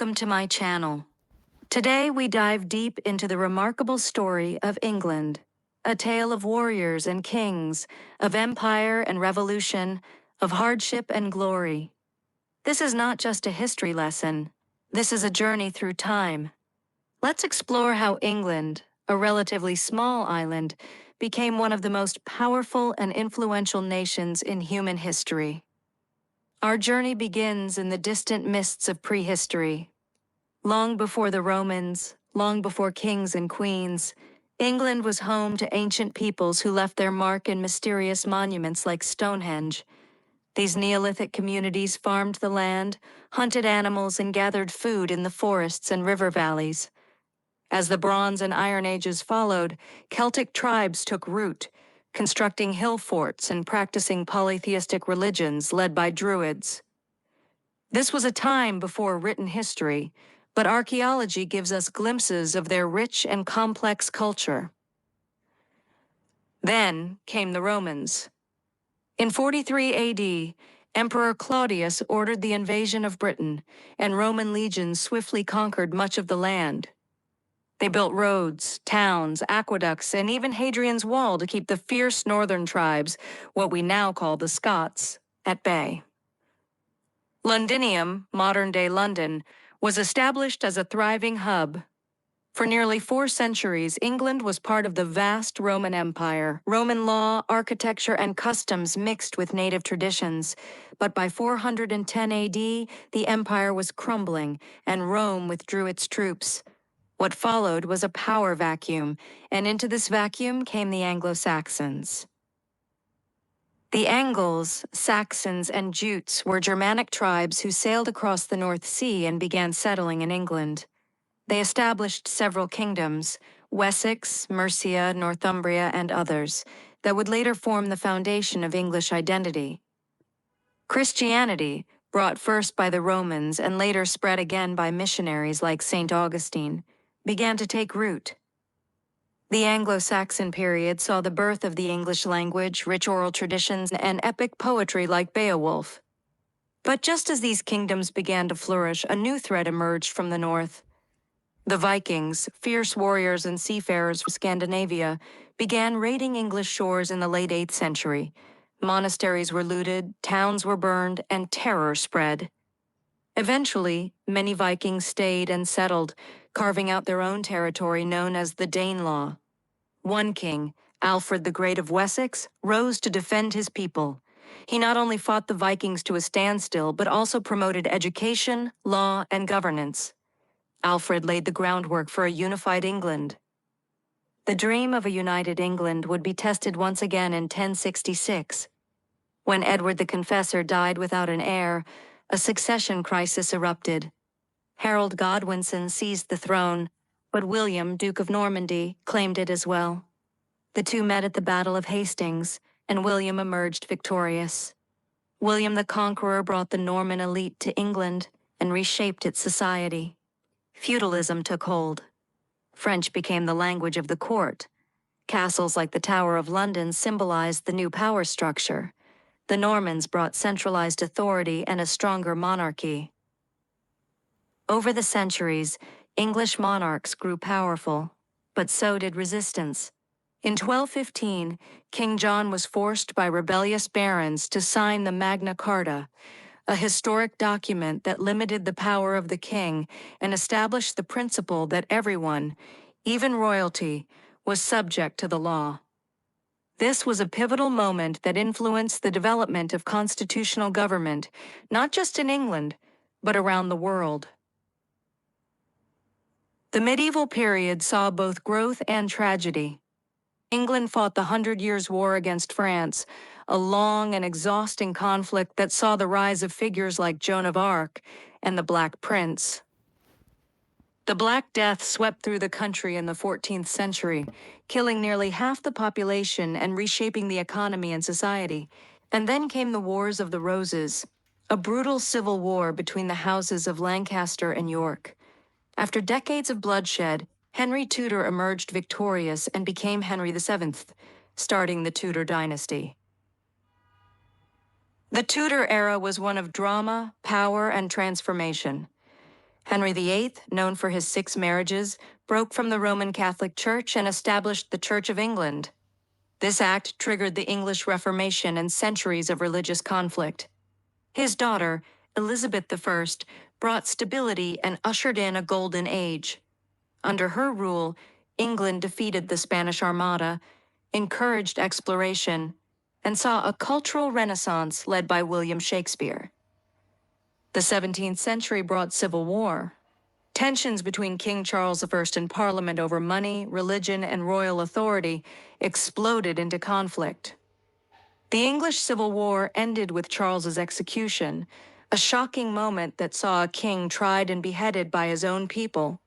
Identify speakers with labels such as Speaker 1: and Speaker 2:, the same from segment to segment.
Speaker 1: welcome to my channel. Today we dive deep into the remarkable story of England, a tale of warriors and kings, of empire and revolution, of hardship and glory. This is not just a history lesson, this is a journey through time. Let's explore how England, a relatively small island, became one of the most powerful and influential nations in human history. Our journey begins in the distant mists of prehistory. Long before the Romans, long before kings and queens, England was home to ancient peoples who left their mark in mysterious monuments like Stonehenge. These Neolithic communities farmed the land, hunted animals, and gathered food in the forests and river valleys. As the Bronze and Iron Ages followed, Celtic tribes took root, constructing hill forts and practicing polytheistic religions led by Druids. This was a time before written history, but archaeology gives us glimpses of their rich and complex culture. Then came the Romans. In 43 AD, Emperor Claudius ordered the invasion of Britain, and Roman legions swiftly conquered much of the land. They built roads, towns, aqueducts, and even Hadrian's Wall to keep the fierce northern tribes, what we now call the Scots, at bay. Londinium, modern-day London, was established as a thriving hub. For nearly 4 centuries, England was part of the vast Roman Empire. Roman law, architecture, and customs mixed with native traditions. But by 410 AD, the empire was crumbling, and Rome withdrew its troops. What followed was a power vacuum, and into this vacuum came the Anglo-Saxons. The Angles, Saxons, and Jutes were Germanic tribes who sailed across the North Sea and began settling in England. They established several kingdoms, Wessex, Mercia, Northumbria, and others, that would later form the foundation of English identity. Christianity, brought first by the Romans and later spread again by missionaries like St. Augustine, began to take root. The Anglo-Saxon period saw the birth of the English language, rich oral traditions, and epic poetry like Beowulf. But just as these kingdoms began to flourish, a new threat emerged from the north. The Vikings, fierce warriors and seafarers from Scandinavia, began raiding English shores in the late 8th century. Monasteries were looted, towns were burned, and terror spread. Eventually, many Vikings stayed and settled, carving out their own territory known as the Danelaw. One king, Alfred the Great of Wessex, rose to defend his people. He not only fought the Vikings to a standstill, but also promoted education, law, and governance. Alfred laid the groundwork for a unified England. The dream of a united England would be tested once again in 1066. When Edward the Confessor died without an heir, a succession crisis erupted. Harold Godwinson seized the throne, but William, Duke of Normandy, claimed it as well. The two met at the Battle of Hastings, and William emerged victorious. William the Conqueror brought the Norman elite to England and reshaped its society. Feudalism took hold. French became the language of the court. Castles like the Tower of London symbolized the new power structure. The Normans brought centralized authority and a stronger monarchy. Over the centuries, English monarchs grew powerful, but so did resistance. In 1215, King John was forced by rebellious barons to sign the Magna Carta, a historic document that limited the power of the king and established the principle that everyone, even royalty, was subject to the law. This was a pivotal moment that influenced the development of constitutional government, not just in England, but around the world. The medieval period saw both growth and tragedy. England fought the 100 Years' War against France, a long and exhausting conflict that saw the rise of figures like Joan of Arc and the Black Prince. The Black Death swept through the country in the 14th century, killing nearly half the population and reshaping the economy and society. And then came the Wars of the Roses, a brutal civil war between the houses of Lancaster and York. After decades of bloodshed, Henry Tudor emerged victorious and became Henry VII, starting the Tudor dynasty. The Tudor era was one of drama, power, and transformation. Henry VIII, known for his 6 marriages, broke from the Roman Catholic Church and established the Church of England. This act triggered the English Reformation and centuries of religious conflict. His daughter, Elizabeth I, brought stability and ushered in a golden age. Under her rule, England defeated the Spanish Armada, encouraged exploration, and saw a cultural renaissance led by William Shakespeare. The 17th century brought civil war. Tensions between King Charles I and Parliament over money, religion, and royal authority exploded into conflict. The English Civil War ended with Charles's execution, a shocking moment that saw a king tried and beheaded by his own people.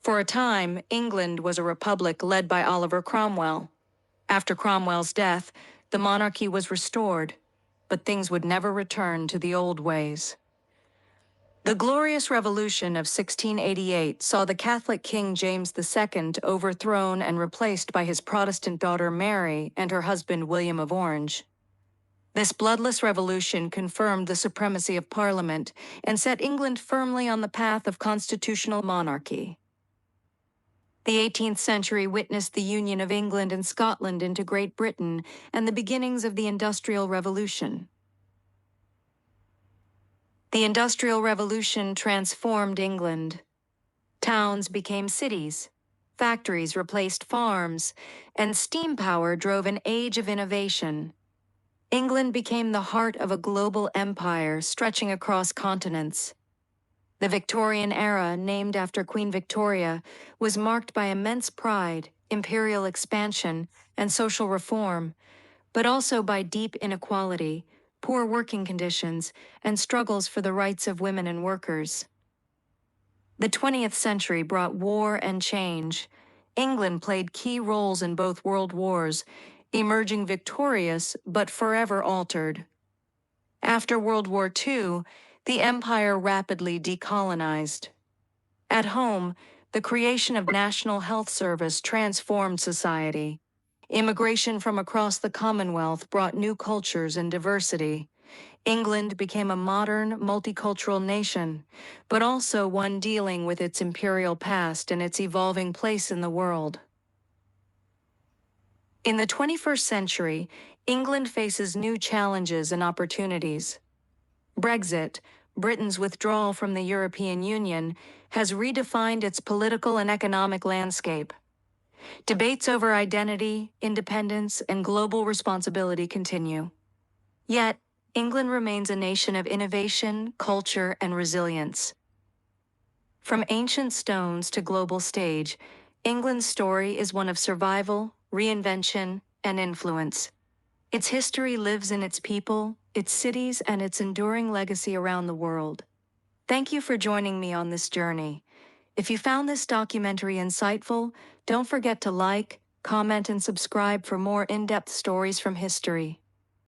Speaker 1: For a time, England was a republic led by Oliver Cromwell. After Cromwell's death, the monarchy was restored, but things would never return to the old ways. The Glorious Revolution of 1688 saw the Catholic King James II overthrown and replaced by his Protestant daughter Mary and her husband William of Orange. This bloodless revolution confirmed the supremacy of Parliament and set England firmly on the path of constitutional monarchy. The 18th century witnessed the union of England and Scotland into Great Britain and the beginnings of the Industrial Revolution. The Industrial Revolution transformed England. Towns became cities, factories replaced farms, and steam power drove an age of innovation. England became the heart of a global empire stretching across continents. The Victorian era, named after Queen Victoria, was marked by immense pride, imperial expansion, and social reform, but also by deep inequality, poor working conditions, and struggles for the rights of women and workers. The 20th century brought war and change. England played key roles in both world wars, emerging victorious but forever altered. After World War II, the empire rapidly decolonized. At home, the creation of National Health Service transformed society. Immigration from across the Commonwealth brought new cultures and diversity. England became a modern, multicultural nation, but also one dealing with its imperial past and its evolving place in the world. In the 21st century, England faces new challenges and opportunities. Brexit, Britain's withdrawal from the European Union, has redefined its political and economic landscape. Debates over identity, independence, and global responsibility continue. Yet, England remains a nation of innovation, culture, and resilience. From ancient stones to global stage, England's story is one of survival, reinvention, and influence. Its history lives in its people, its cities, and its enduring legacy around the world. Thank you for joining me on this journey. If you found this documentary insightful, don't forget to like, comment, and subscribe for more in-depth stories from history.